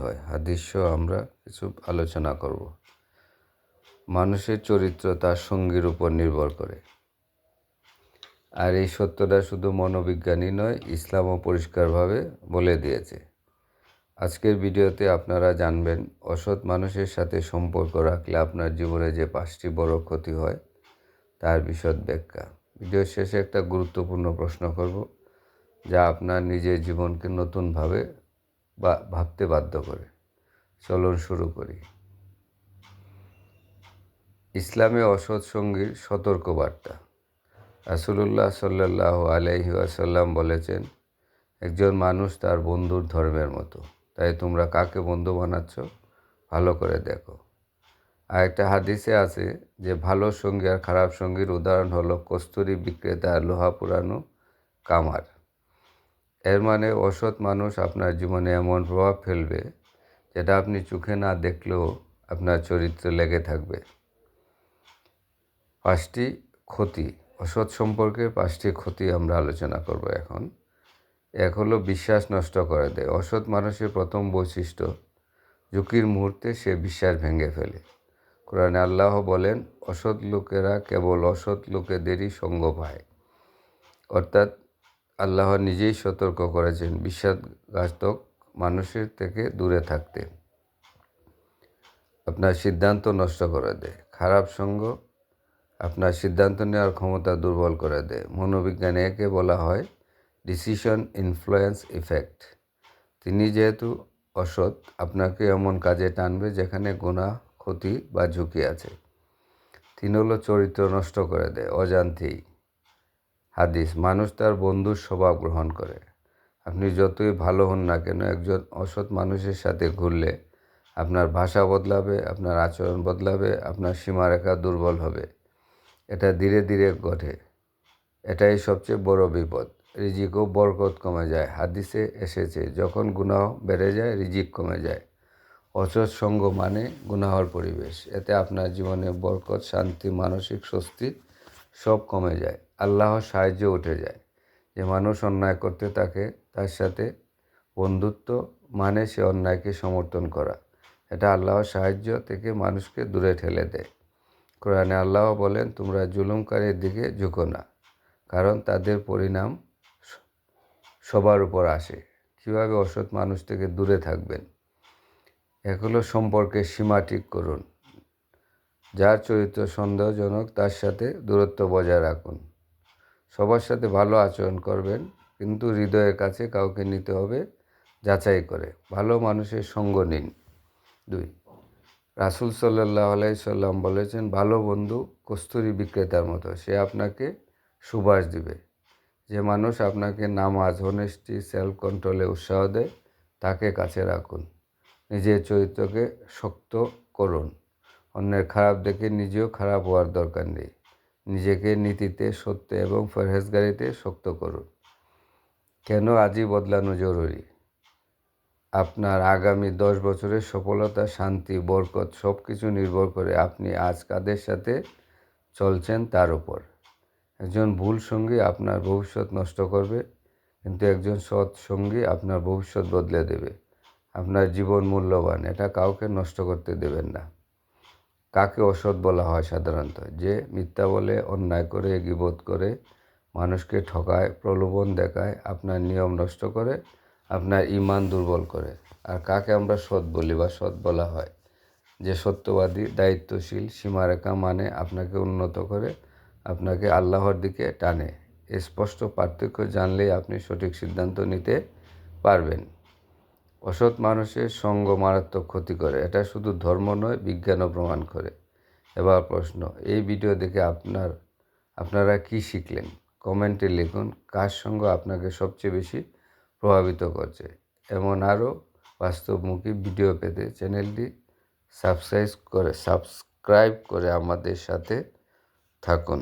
হয় হাদিস আমরা কিছু আলোচনা করব। মানুষের চরিত্র তার সঙ্গীর উপর নির্ভর করে, আর এই সত্যটা শুধু মনোবিজ্ঞানী নয়, ইসলামও পরিষ্কারভাবে বলে দিয়েছে। আজকের ভিডিওতে আপনারা জানবেন অসৎ মানুষের সাথে সম্পর্ক রাখলে আপনার জীবনে যে 5টি বড় ক্ষতি হয় তার বিশদ ব্যাখ্যা। ভিডিওর শেষে একটা গুরুত্বপূর্ণ প্রশ্ন করব, যা আপনার নিজের জীবনকে নতুনভাবে ভাবতে বাধ্য করে। চলুন শুরু করি। ইসলামে অসৎ সঙ্গীর সতর্কবার্তা। রাসূলুল্লাহ সাল্লাল্লাহু আলাইহি ওয়াসাল্লাম বলেছেন, একজন মানুষ তার বন্ধুর ধর্মের মতো, তাই তোমরা কাকে বন্ধু বানাচ্ছ ভালো করে দেখো। আর একটা হাদিসে আছে যে ভালো সঙ্গী আর খারাপ সঙ্গীর উদাহরণ হলো কস্তুরী বিক্রেতা আর লোহা পুরানো কামার। এর মানে অসৎ মানুষ আপনার জীবনে এমন প্রভাব ফেলবে যেটা আপনি চোখে না দেখলেও আপনার চরিত্রে লেগে থাকবে। 5টি ক্ষতি, অসৎ সম্পর্কের 5টি ক্ষতি আমরা আলোচনা করব এখন। এক হলো বিশ্বাস নষ্ট করে দেয়। অসৎ মানুষের প্রথম বৈশিষ্ট্য, ঝুঁকির মুহূর্তে সে বিশ্বাস ভেঙে ফেলে। কোরআনে আল্লাহ বলেন, অসৎ লোকেরা কেবল অসৎ লোকেদেরই সঙ্গ পায়। অর্থাৎ আল্লাহ নিজেই সতর্ক করেছেন বিশ্বাসঘাতক মানুষের থেকে দূরে থাকতে। আপনার সিদ্ধান্ত নষ্ট করে দেয়। খারাপ সঙ্গ আপনার সিদ্ধান্ত নেওয়ার ক্ষমতা দুর্বল করে দেয়। মনোবিজ্ঞানে একে বলা হয় ডিসিশন ইনফ্লুয়েন্স ইফেক্ট। তিনি যেহেতু অসৎ, আপনাকে এমন কাজে টানবে যেখানে গুনাহ, ক্ষতি বা ঝুঁকি আছে। 3 হলো চরিত্র নষ্ট করে দেয় অজান্তেই। হাদিস, মানুষ তার বন্ধুর স্বভাব গ্রহণ করে। আপনি যতই ভালো হন না কেন, একজন অসৎ মানুষের সাথে ঘুরলে আপনার ভাষা বদলাবে, আপনার আচরণ বদলাবে, আপনার সীমারেখা দুর্বল হবে। এটা ধীরে ধীরে ঘটে। এটাই সবচেয়ে বড় বিপদ। রিজিক ও বরকত কমে যায়। হাদিসে এসেছে, যখন গুনাহ বেড়ে যায় রিজিক কমে যায়। অসৎ সঙ্গ মানে গুনাহর পরিবেশ। এতে আপনার জীবনে বরকত, শান্তি, মানসিক স্বস্তি সব কমে যায়। আল্লাহর সাহায্য উঠে যায়। যে মানুষ অন্যায় করতে থাকে তার সাথে বন্ধুত্ব মানে সে অন্যায়কে সমর্থন করা। এটা আল্লাহর সাহায্য থেকে মানুষকে দূরে ঠেলে দেয়। কোরআনে আল্লাহ বলেন, তোমরা জুলুমকারীর দিকে ঝুঁকো না, কারণ তাদের পরিণাম সবার উপর আসে। কীভাবে অসৎ মানুষ থেকে দূরে থাকবেন? এক হলো সম্পর্কের সীমা ঠিক করুন। যার চরিত্র সন্দেহজনক তার সাথে দূরত্ব বজায় রাখুন। সবার সাথে ভালো আচরণ করবেন, কিন্তু হৃদয়ের কাছে কাউকে নিতে হবে যাচাই করে। ভালো মানুষের সঙ্গ নিন। 2, রাসূল সাল্লাল্লাহু আলাইহি সাল্লাম বলেছেন, ভালো বন্ধু কস্তুরী বিক্রেতার মতো, সে আপনাকে সুবাস দিবে। যে মানুষ আপনাকে নামাজ, হোনেস্টি, সেলফ কন্ট্রোলে উৎসাহ দেয় তাকে কাছে রাখুন। নিজের চরিত্রকে শক্ত করুন। অন্যের খারাপ দেখে নিজেও খারাপ হওয়ার দরকার নেই। নিজেকে নীতিতে, সত্যে এবং পরহেজগারিতে শক্ত করুন। কেন আজই বদলানো জরুরি? আপনার আগামী 10 বছরের সফলতা, শান্তি, বরকত সব কিছু নির্ভর করে আপনি আজ কাদের সাথে চলছেন তার উপর। একজন ভুল সঙ্গী আপনার ভবিষ্যৎ নষ্ট করবে, কিন্তু একজন সৎ সঙ্গী আপনার ভবিষ্যৎ বদলে দেবে। আপনার জীবন মূল্যবান, এটা কাউকে নষ্ট করতে দেবেন না। কাকে অসৎ বলা হয় সাধারণত? যে মিথ্যা বলে, অন্যায় করে, গীবত করে, মানুষকে ঠকায়, প্রলোভন দেখায়, আপনার নিয়ম নষ্ট করে, আপনার ঈমান দুর্বল করে। আর কাকে আমরা সৎ বলি বা সৎ বলা হয়? যে সত্যবাদী, দায়িত্বশীল, সীমারেখা মানে আপনাকে উন্নত করে, আপনাকে আল্লাহর দিকে টানে। স্পষ্ট পার্থক্য জানলেই আপনি সঠিক সিদ্ধান্ত নিতে পারবেন। অসৎ মানুষের সঙ্গ মারাত্মক ক্ষতি করে, এটা শুধু ধর্ম নয়, বিজ্ঞানও প্রমাণ করে। এবার প্রশ্ন, এই ভিডিও দেখে আপনারা কি শিখলেন? কমেন্টে লিখুন। কার সঙ্গ আপনাকে সবচেয়ে বেশি প্রভাবিত করছে? এমন আরও বাস্তবমুখী ভিডিও পেতে চ্যানেলটি সাবস্ক্রাইব করে আমাদের সাথে থাকুন।